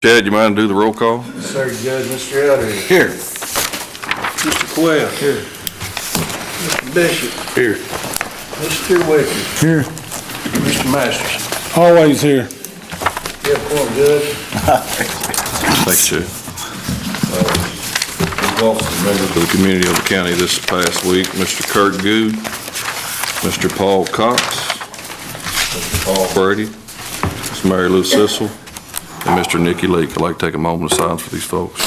Chad, you mind to do the roll call? Yes, sir, Judge. Mr. Elder. Here. Mr. Quayle. Here. Mr. Bishop. Here. Mr. Wicker. Here. Mr. Masters. Always here. Yeah, poor Judge. Thanks, Chad. We've lost a member to the community of the county this past week, Mr. Kurt Good, Mr. Paul Cox, Mr. Paul Brady, Ms. Mary Lou Sissel, and Mr. Nicky Leake. I'd like to take a moment of silence for these folks.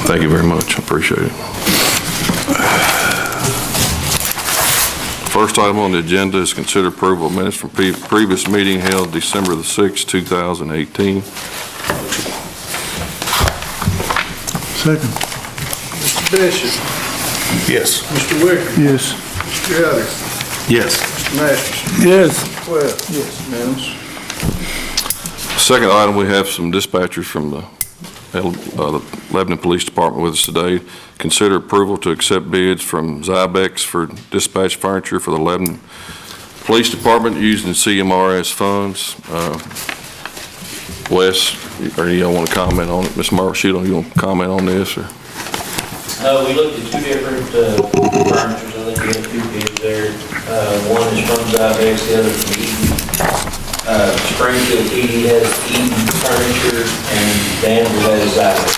Thank you very much. I appreciate it. First item on the agenda is consider approval of minutes from previous meeting held December the 6th, 2018. Second. Mr. Bishop. Yes. Mr. Wicker. Yes. Mr. Elder. Yes. Mr. Masters. Yes. Mr. Quayle. Yes, unanimous. Second item, we have some dispatchers from the Lebanon Police Department with us today. Consider approval to accept bids from Zybex for dispatch furniture for the Lebanon Police Department using CMRS funds. Wes, or you don't want to comment on it? Ms. Marshall, you want to comment on this? Or? We looked at two different furnitures. I think we had two bids there. One is from Zybex, the other from Eden. Springfield PD has Eden furniture and Danville has Zybex.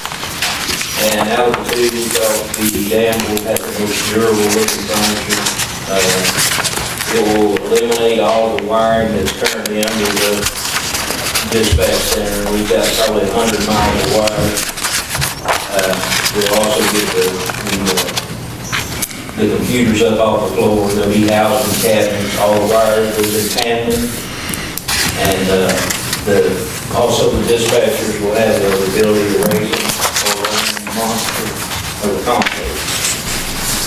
And out of the two, we thought the Danville had the most durable looking furniture. It will eliminate all the wiring that's currently under the dispatch center. We've got probably 100 miles of wire. We'll also get the computers up off the floor. They'll be housed in cabinets. All the wires will be tandem. And also the dispatchers will have the ability to raise them or run the monitor or the console.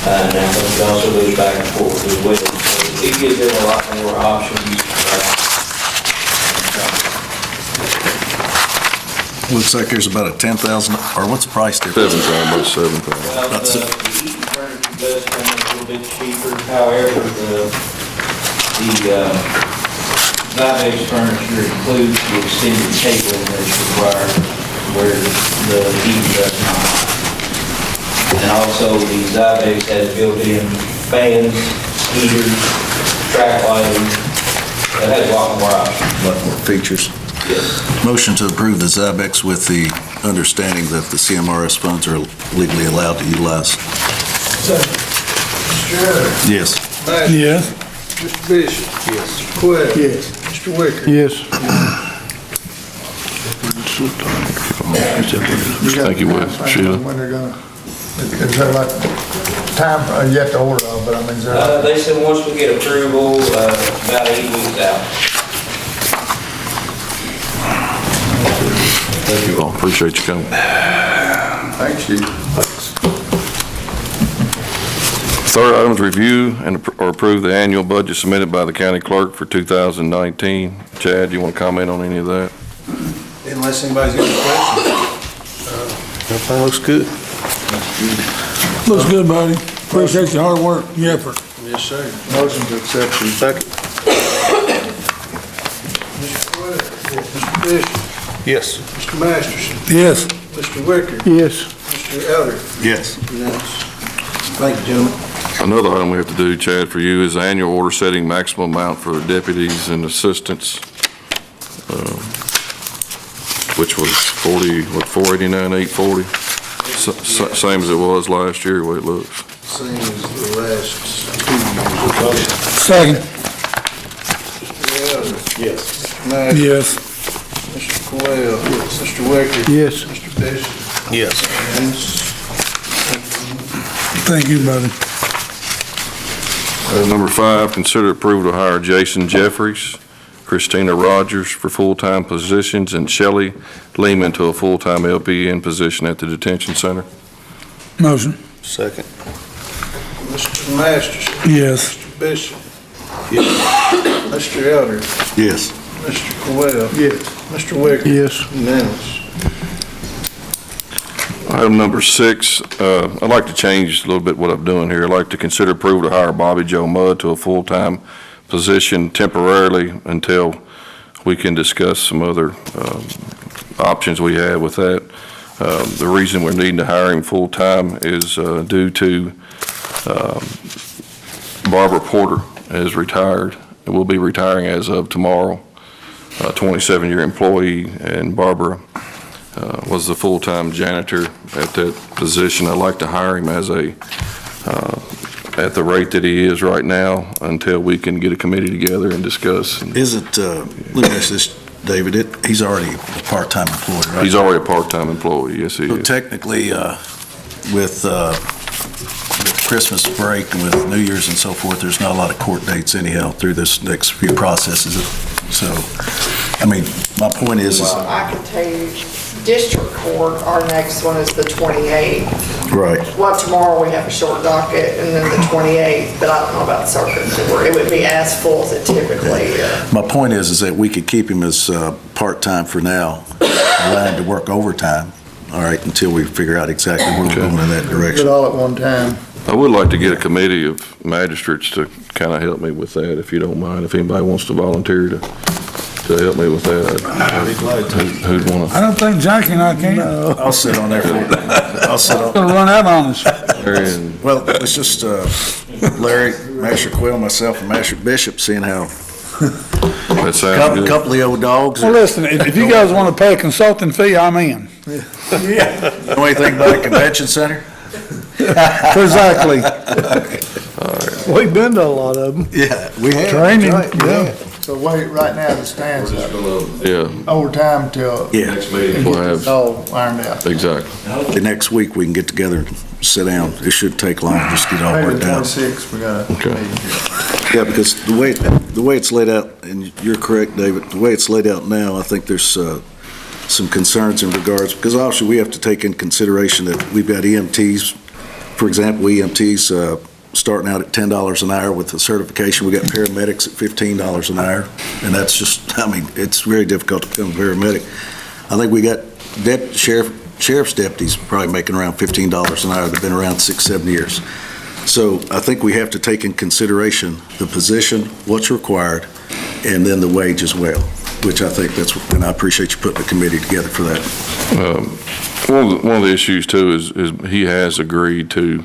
Now it also goes back and forth as well. So it gives them a lot more options. Looks like there's about a 10,000, or what's the price difference? About 7,000. Well, the Eden furniture does come a little bit cheaper. However, the Zybex furniture includes the extended cabling that's required where the Eden does not. And also the Zybex has built-in fans, heaters, track lighting. It has a lot more options. A lot more features. Yes. Motion to approve the Zybex with the understanding that the CMRS funds are legally allowed to utilize. Mr. Elder. Yes. Masters. Yes. Mr. Bishop. Yes. Mr. Quayle. Yes. Mr. Wicker. Yes. Thank you, Wes. Sheila. When they're gonna, is there like time yet to order of, but I mean, is there? They said once we get approval, about 8 weeks out. Thank you all. Appreciate you coming. Thanks, Chief. Third item is review or approve the annual budget submitted by the county clerk for 2019. Chad, you want to comment on any of that? Unless anybody's got any questions. Everything looks good. Looks good, buddy. Appreciate your hard work, your effort. Yes, sir. Motion to accept. Second. Mr. Quayle. Mr. Bishop. Yes. Mr. Masters. Yes. Mr. Wicker. Yes. Mr. Elder. Yes. Unanimous. Thank you, gentlemen. Another item we have to do, Chad, for you is the annual order setting maximum amount for the deputies and assistants, which was 489, 840. Same as it was last year, the way it looks. Same as the last 2 years. Second. Mr. Elder. Yes. Mr. Masters. Yes. Mr. Quayle. Yes. Mr. Wicker. Yes. Mr. Bishop. Yes. Unanimous. Thank you, buddy. Number 5, consider approval to hire Jason Jeffries, Christina Rogers for full-time positions, and Shelley Lehman to a full-time LPN position at the detention center. Motion. Second. Mr. Masters. Yes. Mr. Bishop. Yes. Mr. Elder. Yes. Mr. Quayle. Yes. Mr. Wicker. Yes. Unanimous. Item number 6, I'd like to change a little bit what I'm doing here. I'd like to consider approval to hire Bobby Joe Mudd to a full-time position temporarily until we can discuss some other options we have with that. The reason we're needing to hire him full-time is due to Barbara Porter has retired and will be retiring as of tomorrow, a 27-year employee, and Barbara was the full-time janitor at that position. I'd like to hire him as at the rate that he is right now until we can get a committee together and discuss. Is it, let me ask this, David, he's already a part-time employee, right? He's already a part-time employee, yes he So is. technically, with Christmas break and with New Year's and so forth, there's not a lot of court dates anyhow through this next few processes. So, I mean, my point is Well, I can tell you, district court, our next one is the 28th. right. Well, tomorrow we have a short docket, and then the 28th, but I don't know about circuit court. It would be as full as it typically is. My point is that we could keep him as part-time for now, allow him to work overtime, all right, until we figure out exactly where we're going in that Do it direction. all at one time. I would like to get a committee of magistrates to kind of help me with that, if you don't mind. If anybody wants to volunteer to help me with that, who'd want I don't think Jackie and I can. I'll sit on there for you. I'll sit on. Gonna run out on us. to? Well, it's just Larry, Masher Quill, myself, and Masher Bishop, seeing how That sounds good. couple of the old dogs. Well, listen, if you guys wanna pay a consulting fee, I'm in. Know anything about a convention center? Exactly. We've been to a lot of them. Yeah, we have. Training, Right, yeah. So wait, right now the stands up Yeah, overtime till Yeah, we'll have, it's all ironed out. exactly. the next week we can get together and sit down. It shouldn't take long, just get all Maybe worked the out. 26th, we got Okay. a meeting. Yeah, because the way it's laid out, and you're correct, David, the way it's laid out now, I think there's some concerns in regards, because obviously we have to take in consideration that we've got EMTs, for example, EMTs starting out at $10 an hour with the certification. We got paramedics at $15 an hour, and that's just, I mean, it's very difficult to become a paramedic. I think we got sheriff's deputies probably making around $15 an hour. They've been around 6-7 years. So I think we have to take in consideration the position, what's required, and then the wage as well, which I think that's, and I appreciate you putting a committee together for that. One of the issues too is he has agreed to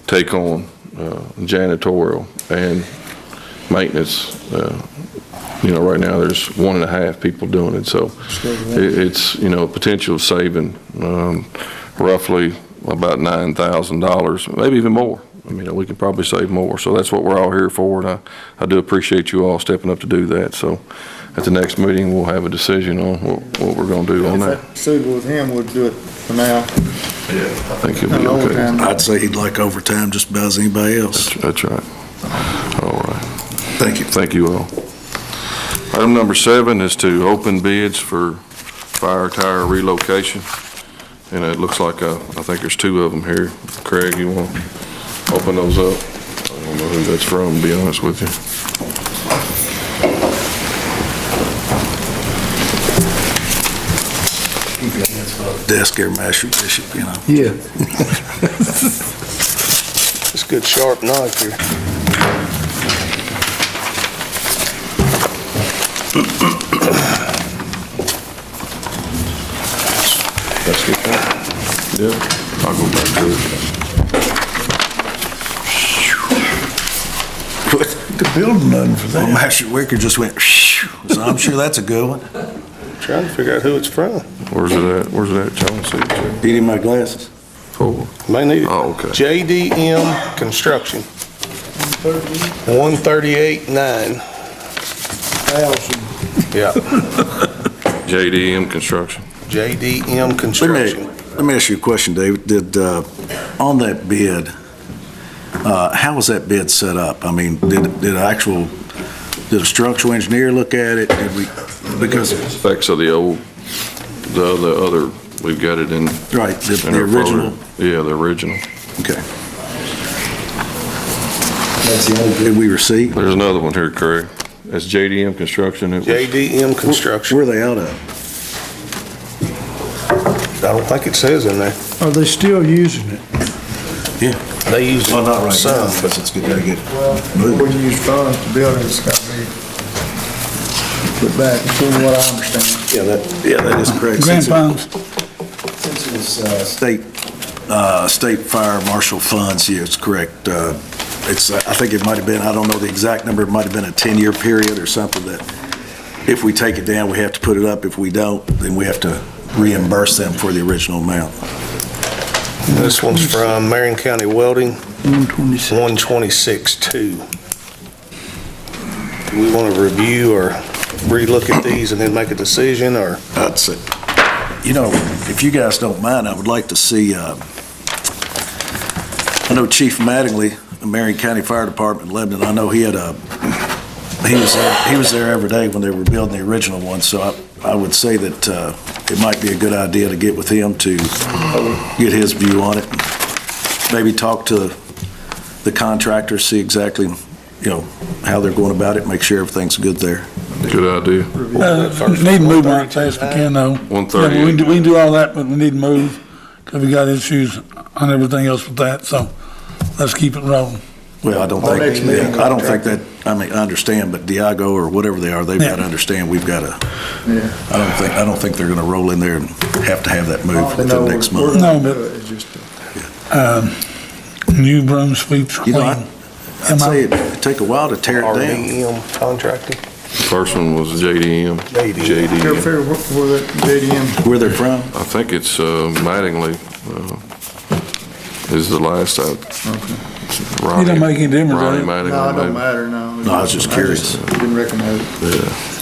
take on janitorial and maintenance. Right now there's 1.5 people doing it, so it's, a potential of saving roughly about $9,000, maybe even more. I mean, we can probably save more, so that's what we're all here for, and I do appreciate you all stepping up to do that. So at the next meeting, we'll have a decision on what we're going to do on that. If that's suitable with him, we'll do it for now. I think he'll be And okay. overtime. I'd say he'd like overtime just about as anybody else. That's right. All right. Thank you. Thank you all. Item number 7 is to open bids for fire tire relocation. And it looks like, I think there's 2 of them here. Craig, you want to open those up? I don't know who that's from, to be honest with you. Desk here, Masher Bishop, Yeah. It's a good sharp knife here. Let's get that. Yeah, I'll go back to it. Could build nothing for Well, that. Masher Wicker just went, so I'm sure that's a good one. Trying to figure out who it's from. Where's it at? Where's it at, John? See it, Eating my glasses. 4. May need it. Oh, okay. JDM Construction. 138.9. Yeah, JDM Construction. JDM Construction. Let me ask you a question, David. Did, on that bid, how was that bid set up? I mean, did a structural engineer look at it? Did we, because, Specs of the other, we've got it in. right, in the our original? folder. Yeah, the original. Okay. That's the only bid we received? There's another one here, Craig. That's JDM Construction. It was- JDM Construction. Where are they out of? don't think it says in there. Are they still using it? Yeah. They use it Well, not right now, some, because it's getting ready to get Well, moved. when you use funds to build it, it's gotta be put back, from what I understand. Yeah, that is correct. Grant Since funds. it's state fire marshal funds, yeah, it's correct. It's, I think it might have been, I don't know the exact number, it might have been a 10-year period or something that if we take it down, we have to put it up. If we don't, then we have to reimburse them for the original amount. This one's from Marion County Welding, 126. 126.2. Do we want to review or relook at these and then make a decision, or? I'd say, you know, if you guys don't mind, I would like to see, I know Chief Mattingly, the Marion County Fire Department in Lebanon, I know he was there every day when they were building the original one, so I would say that it might be a good idea to get with him to get his view on it. Maybe talk to the contractors, see exactly, you know, how they're going about it, make sure everything's good there. Good idea. Need to move on as fast as we can, though. 1:30. Yeah, we can do all that, but we need to move, because we got issues on everything else with that, so let's keep it rolling. Well, I don't Well, next think, meeting, I don't think that, I mean, I understand, but Diago or whatever they are, they've got to understand, we've got to, Yeah. I don't think they're going to roll in there and have to have that moved They know within next we're- month. No, but- It's just, New broom sweeps You clean. know, I'd say it'd take a while to tear it down. RDM contracting. First one was JDM. you ever JDM. figure where that JDM, Where they're from? I think it's Mattingly is the last I. It don't make any difference, Ronnie does it? Mattingly, no, it don't maybe. matter, no. No, I was just curious. Didn't recognize it. Yeah. I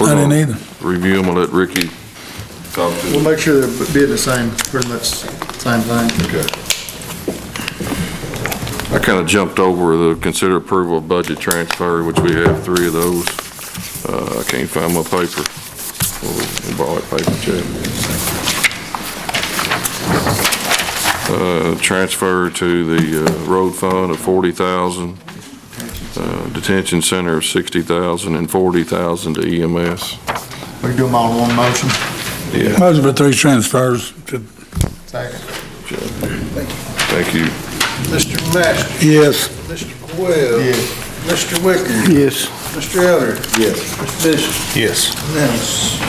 We're didn't gonna either. Review them and let Ricky talk to We'll them. make sure they're bidding the same, pretty much same thing. Okay. I kind of jumped over the consider approval of budget transfer, which we have 3 of those. I can't find my paper. We'll borrow that paper, Chad. Transfer to the road fund of $40,000, detention center of $60,000, and $40,000 to EMS. We can do them all in one motion. Yeah, Motion for 3 transfers to, Second. thank you. Mr. Masters? yes. Mr. Coyle? Yes. Mr. Wicker? Yes. Mr. Elder? Yes. Mr. Bishop? Yes. Unanimous.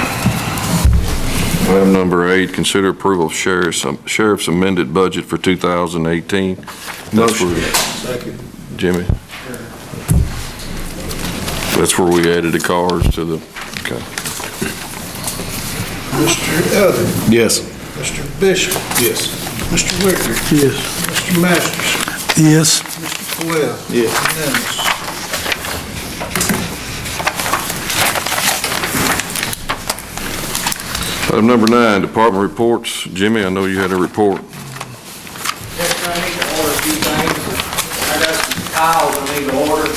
Item number 8, consider approval of sheriff's amended budget for 2018. That's where, Second. Jimmy? That's where we added the cars to the, okay. Mr. Elder? Yes. Mr. Bishop? Yes. Mr. Wicker? Yes. Mr. Masters? Yes. Mr. Coyle? Yes. Unanimous. Item number 9, department reports. Jimmy, I know you had a report. Yes, I need to order a few things. I got some tiles I need to order,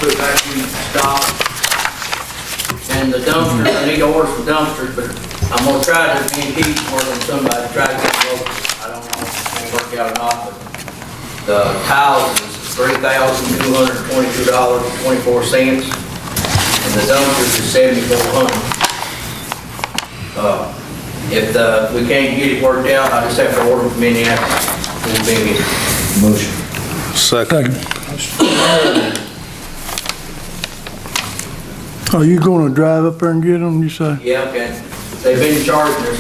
put back in stock. And the dumpsters, I need to order some dumpsters, but I'm gonna try to be in keep more than somebody, try to get them local. I don't know if it's gonna work out or not, but the tiles is $3,222.24, and the dumpsters is $7,400. If we can't get it worked out, I just have to order from Minneapolis. We'll be in. Motion. Second. Are you gonna drive up there and get them, you say? Yeah, okay. They've been charging us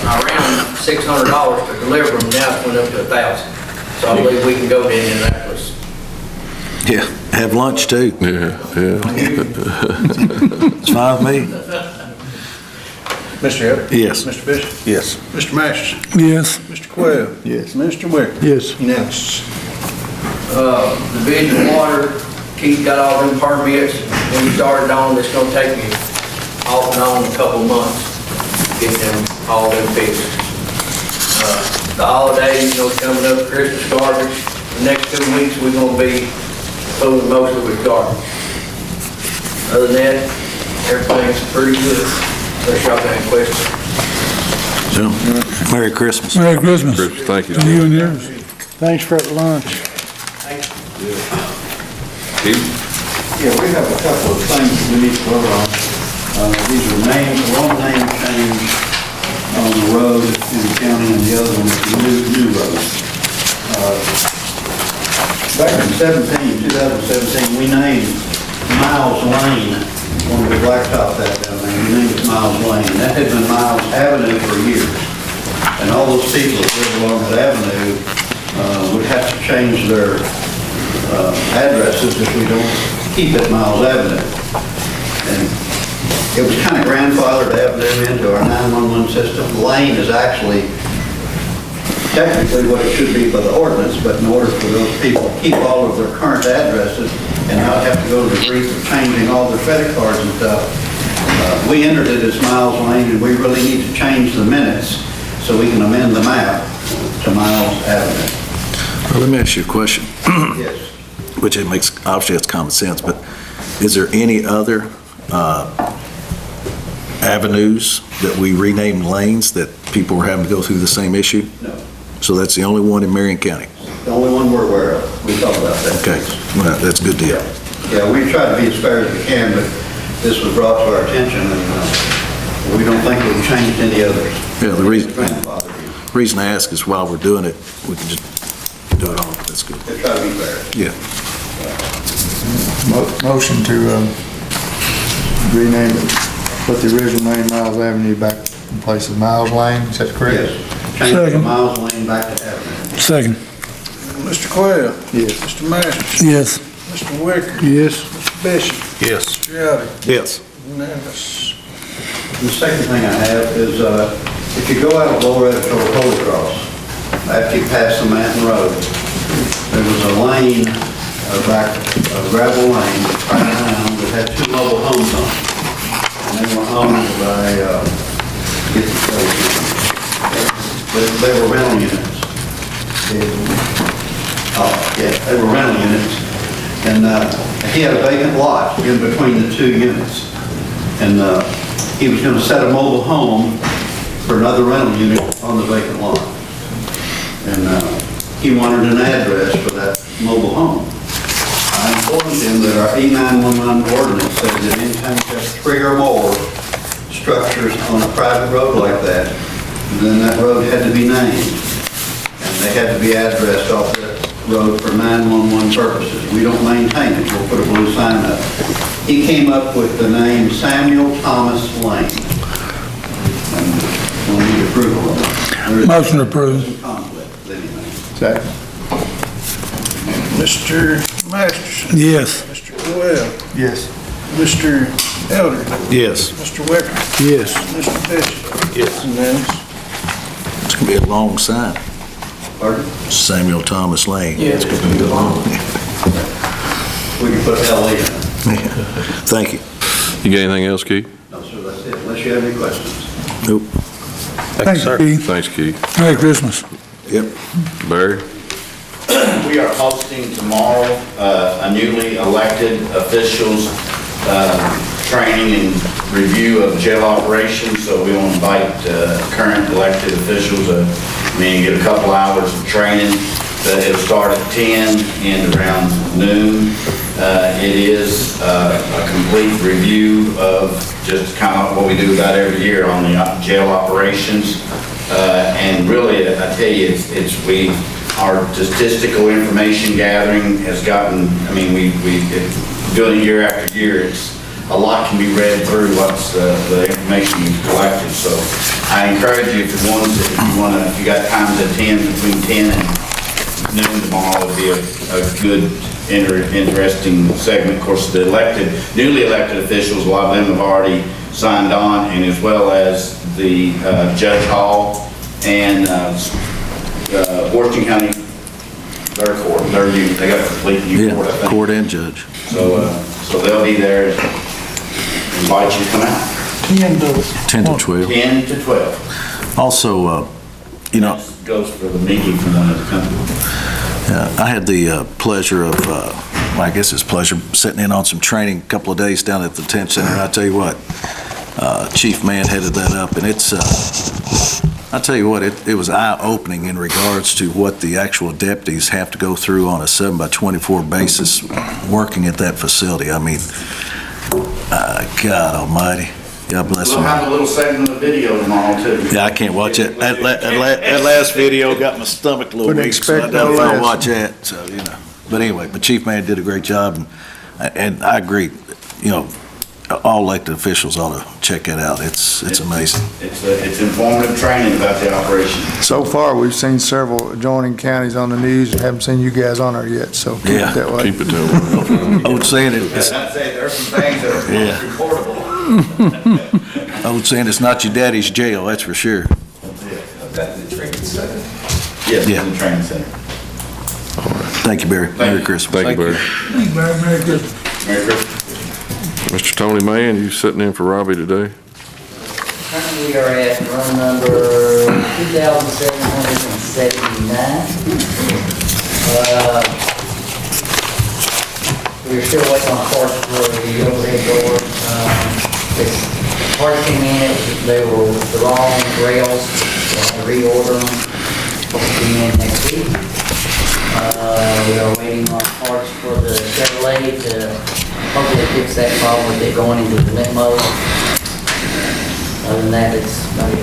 around $600 to deliver them, now it's went up to $1,000. So I believe we can go to Indianapolis. Yeah, have lunch too. Yeah. It's fine with me. Mr. Elder? Yes. Mr. Bishop? Yes. Mr. Masters? Yes. Mr. Coyle? Yes. Mr. Wicker? Yes. Unanimous. Division of Water, Keith got all them permits. When we started on, it's gonna take me off and on a couple months, get them, all them fixed. The holidays, coming up, Christmas garbage, the next 2 weeks, we're gonna be fooling mostly with garbage. Other than that, everything's pretty good. Unless y'all got any questions. So, Merry Christmas. Merry Christmas. Thank you. To you and yours. Thanks for that lunch. Keith? Yeah, we have a couple of things we need to vote on. These are names, one name change on the road in the county, and the other one is the new road. Back in 2017, we named Miles Lane, one of the blacktops that down there, we named it Miles Lane. That had been Miles Avenue for years. And all those people that live along that avenue would have to change their addresses if we don't keep it Miles Avenue. And it was kind of grandfathered Avenue into our 911 system. Lane is actually technically what it should be by the ordinance, but in order for those people to keep all of their current addresses and not have to go to the grief of changing all their credit cards and stuff, we entered it as Miles Lane, and we really need to change the minutes so we can amend the map to Miles Avenue. Well, let me ask you a question, Yes. which it makes, obviously it's common sense, but is there any other avenues that we renamed lanes that people were having to go through the same issue? No. So that's the only one in Marion County? The only one we're aware of. We talked about that. Okay, well, that's a good deal. Yeah, we try to be as fair as we can, but this was brought to our attention, and we don't think we've changed any others. Yeah, the Grandfather. reason I ask is while we're doing it, we can just do it all. That's good. They try to be fair. Yeah. Motion to rename it, put the original name Miles Avenue back in place of Miles Lane, is that correct? Yes. Change the Second. Miles Lane back to Avenue. Second. Mr. Quayle? Yes. Mr. Masters? Yes. Mr. Wicker? Yes. Mr. Bishop? Yes. Mr. Elder? Yes. Unanimous. The second thing I have is, if you go out of Lower Edge toward Holy Cross, after you pass the Manton Road, there was a lane, a gravel lane, right around, that had two mobile homes on it. And they were owned by, get the place. They were rental units. They were rental units. And he had a vacant lot in between the two units. And he was going to set a mobile home for another rental unit on the vacant lot. And he wanted an address for that mobile home. I informed him that our E911 ordinance said that anytime you have 3 or more structures on a private road like that, then that road had to be named. And they had to be addressed off that road for 911 purposes. We don't maintain it. We'll put a blue sign up. He came up with the name Samuel Thomas Lane. And we'll need approval of it. Motion approved. Conflict with anything. Second. Mr. Masters? Yes. Mr. Quayle? Yes. Mr. Elder? Yes. Mr. Wicker? Yes. Mr. Bishop? Yes. Unanimous. It's going to be a long sign. Pardon? Samuel Thomas Lane. Yeah, it's going to be long. We can put LA in it. Thank you. You got anything else, Keith? No, sir, that's it, unless you have any questions. Nope. Thank you, Keith. Thanks, Keith. Merry Christmas. Yep. Barry? We are hosting tomorrow a newly elected officials training and review of jail operations. So we want to invite current elected officials, get a couple hours of training. It'll start at 10 and around noon. It is a complete review of just kind of what we do about every year on the jail operations. And really, I tell you, our statistical information gathering has gotten, we doing it year after year, a lot can be read through what's the information we've collected. So I encourage you, if you got time to attend between 10 and noon tomorrow, it'll be a good, interesting segment. Of course, the newly elected officials, a lot of them have already signed on, and as well as the Judge Hall and Washington County, their court, they got a complete new court, I Yeah, think. court and judge. So they'll be there. Invite you to come out. 10 to 12. 10 to 12. Also, Goes for the meeting from one of the companies. I had the pleasure of, I guess it's pleasure, sitting in on some training a couple of days down at the detention center. And I tell you what, Chief Mann headed that up, and it's, I tell you what, it was eye-opening in regards to what the actual deputies have to go through on a 7x24 basis working at that facility. God almighty. God bless We'll them. have a little segment of video tomorrow, too. Yeah, I can't watch it. That last video got my stomach a little Wouldn't weak, so I expect don't no less. watch that, so, you know. But anyway, but Chief Man did a great job, and I agree, you know, all elected officials ought to check that out. It's amazing. It's informative training about the operation. So far, we've seen several adjoining counties on the news and haven't seen you guys on there yet, so keep Yeah. it that way. Keep it to them. Old saying I'd say there's some things that are Yeah. reportable. it's not your daddy's jail, that's for sure. Yes, Yeah. in the training center. Thank you, Barry. Merry Christmas. Thank you, Barry. Merry Christmas. Merry Christmas. Mr. Tony Mann, you sitting in for Robbie today? Currently, we are at run number 2,779. We're still waiting on parts for the overhead door. This part came in, they were the wrong rails, so I had to reorder them. Supposed to be in next week. We are waiting on parts for the Chevrolet to hopefully fix that problem with it going into the limp mode. Other than that, it's about it.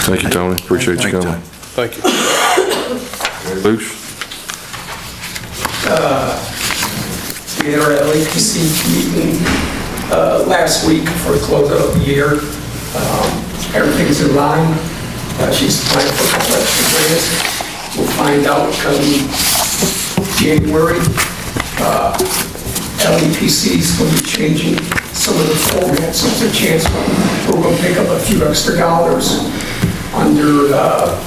Thank you, Tony. Appreciate you Thank you, coming. Thank you. Luce? We had our LAPC meeting last week for the closeout of the year. Everything's in line. She's applying for a couple extra grants. We'll find out come January. LAPC is going to be changing some of the format, so there's a chance we're going to pick up a few extra dollars under the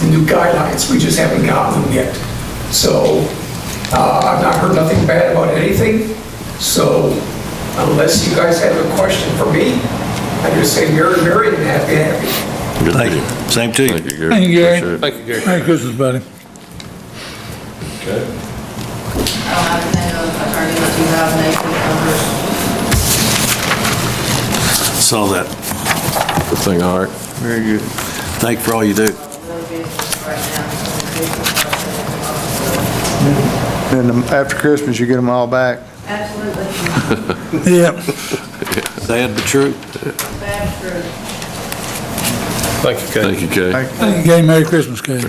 new guidelines. We just haven't gotten them yet. So I've not heard nothing bad about anything. So unless you guys have a question for me, I just say Marion, and happy. Good Thank to you. you. Same to you. Thank you, Gary. Thank you, Gary. Appreciate it. Thank you, Gary. Merry Christmas, buddy. Okay. I don't have anything on attorney, but you have Nathan numbers. Saw that. Good thing, all right. Very good. Thank you for all you do. Really busy right now. And after Christmas, you get them all back. Absolutely. Yep. Sad but true. Bad truth. Thank you, Kay. Thank you, Kay. Thank you, Kay. Merry Christmas, Kay.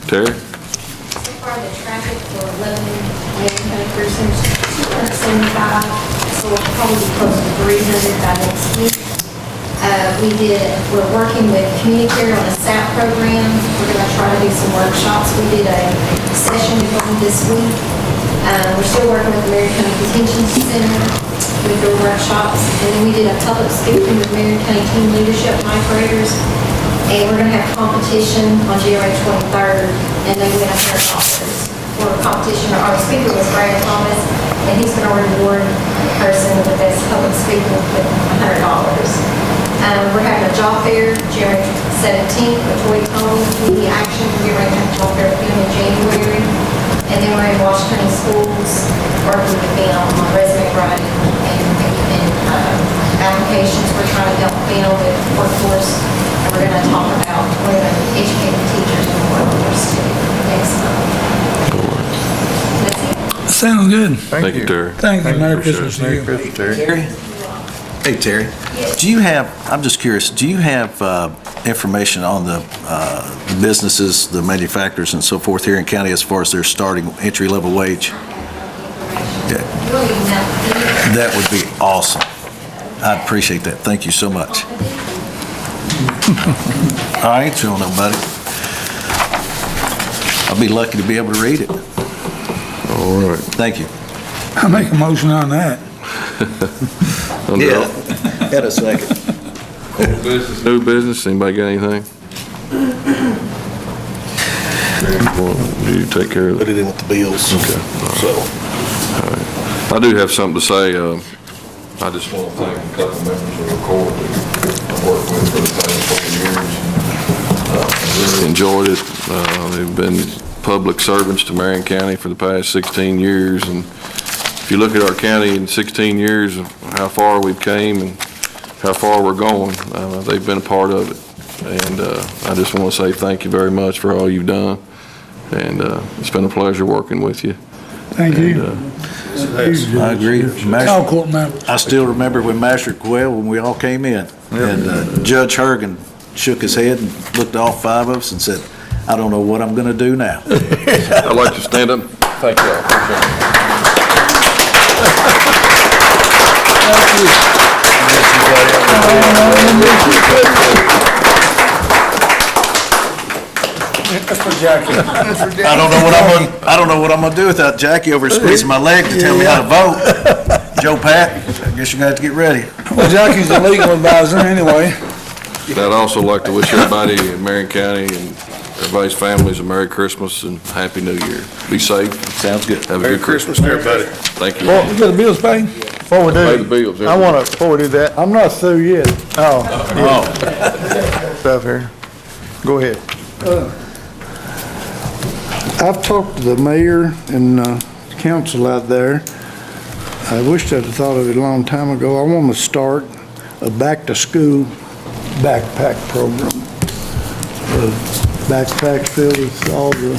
Terry? So far, the traffic for 11 Marion County precincts, 275, so we'll probably be close to 300 by next week. We're working with Communicare on a SAP program. We're going to try to do some workshops. We did a session with them this week. We're still working with the Marion County Detention Center with their workshops. And then we did a public speaking with Marion County Team Leadership Ninth Graders. And we're going to have competition on January 23rd, and they win $100 for a competition. Our speaker was Brad Thomas, and he's going to reward the person with the best public speaker with $100. We're having a job fair January 17th with Toy Tone, Media Action. We're going to have a job fair again in January. And then we're in Washington Schools, working with them on resume writing and applications. We're trying to help them with workforce. And we're going to talk about, we're going to educate the teachers in the workforce next month. That's it. Sounds good. Thank you, Terry. Thank you. Merry Appreciate Christmas to Merry you. Christmas, Terry. Terry? Hey, Terry. Do you have, I'm just curious, do you have information on the businesses, the manufacturers and so forth here in county as far as their starting entry-level wage? Yeah. Really nothing. That would be awesome. I appreciate that. Thank you so much. I ain't showing nobody. I'll be lucky to be able to read it. All right. Thank you. I make a motion on that. Had a second. Old business, new business, anybody got anything? Well, do you take care of Put that? it in with the bills. Okay. So, I do have something to say. I just want to thank a couple members of the court that I've worked with for the past 4 years. Really enjoyed it. They've been public servants to Marion County for the past 16 years. And if you look at our county in 16 years, of how far we've came and how far we're going, they've been a part of it. And I just want to say thank you very much for all you've done. And it's been a pleasure working with you. Thank you. I agree. All court members. I still remember when Master Quayle, when we all came in, and Judge Hergen shook his head and looked at all five of us and said, I don't know what I'm gonna do now. I'd like to stand up. Thank you all. That's for Jackie. I don't know what I'm gonna do without Jackie over squeezing my leg to tell me how to vote. Joe Pat, I guess you're gonna have to get ready. Well, Jackie's the legal advisor anyway. I'd also like to wish everybody in Marion County and everybody's families a Merry Christmas and Happy New Year. Be safe. Sounds good. Have a good Christmas, everybody. Thank you. Well, we got the bills paid? Before we Pay do, the bills. I want to, before we do that, I'm not through yet. Oh, stuff here. Go ahead. I've talked to the mayor and council out there. I wished I'd have thought of it a long time ago. I want to start a back-to-school backpack program. Backpacks filled with all the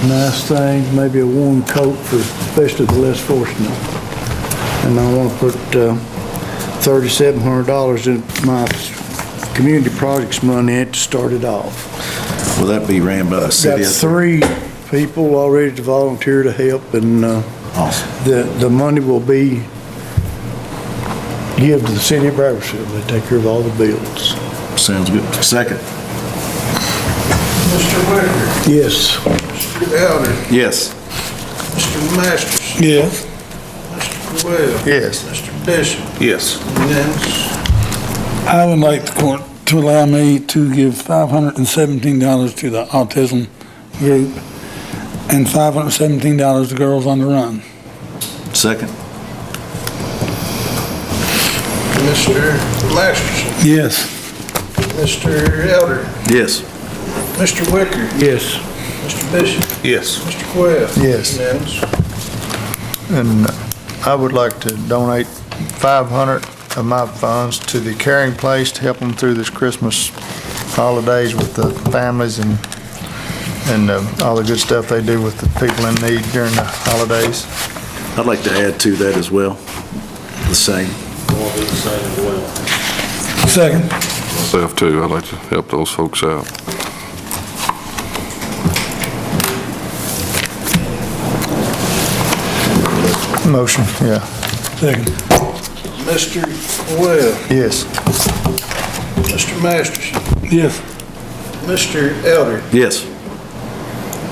nice things, maybe a warm coat for especially the less fortunate. And I want to put $3,700 in my community projects money in to start it off. Will that be ran by the city? Got 3 people already to volunteer to help, and Awesome. the money will be give to the city of Brownsville. They take care of all the bills. Sounds good. Second. Mr. Wicker, Yes. Mr. Elder, Yes. Mr. Masters, Yes. Mr. Quayle. Yes. Mr. Bishop. Yes. Unanimous. I would like the court to allow me to give $517 to the autism group and $517 to Girls on the Run. Second. Mr. Masters, Yes. Mr. Elder, Yes. Mr. Wicker, Yes. Mr. Bishop, Yes. Mr. Quayle. Yes. Unanimous. And I would like to donate 500 of my funds to the Caring Place to help them through this Christmas holidays with the families and all the good stuff they do with the people in need during the holidays. I'd like to add to that as well. The same. Second. Myself too. I'd like to help those folks out. Motion, yeah. Second. Mr. Quayle, Yes. Mr. Masters, Yes. Mr. Elder, Yes.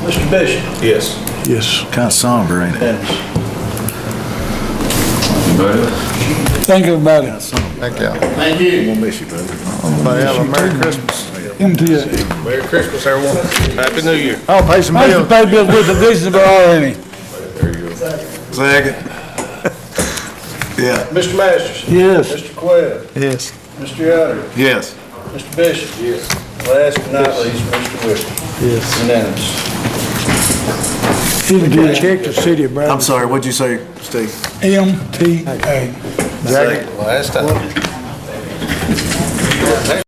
Mr. Bishop. Yes. Yes. Kind of somber, ain't it? Unanimous. Thank you, everybody. Thank you. Thank you. We'll miss you, brother. Everybody have a Merry Christmas. MTA. Merry Christmas, everyone. Happy New Year. I'll pay some I used to bills. pay bills with the vision of already. Second. Yeah. Mr. Masters. Yes. Mr. Quayle, Yes. Mr. Elder, Yes. Mr. Bishop. Yes. Last but not least, Mr. Wicker. Yes. Unanimous. Check the city of I'm Brownsville. sorry, what'd you say, Steve? MTA. Last time.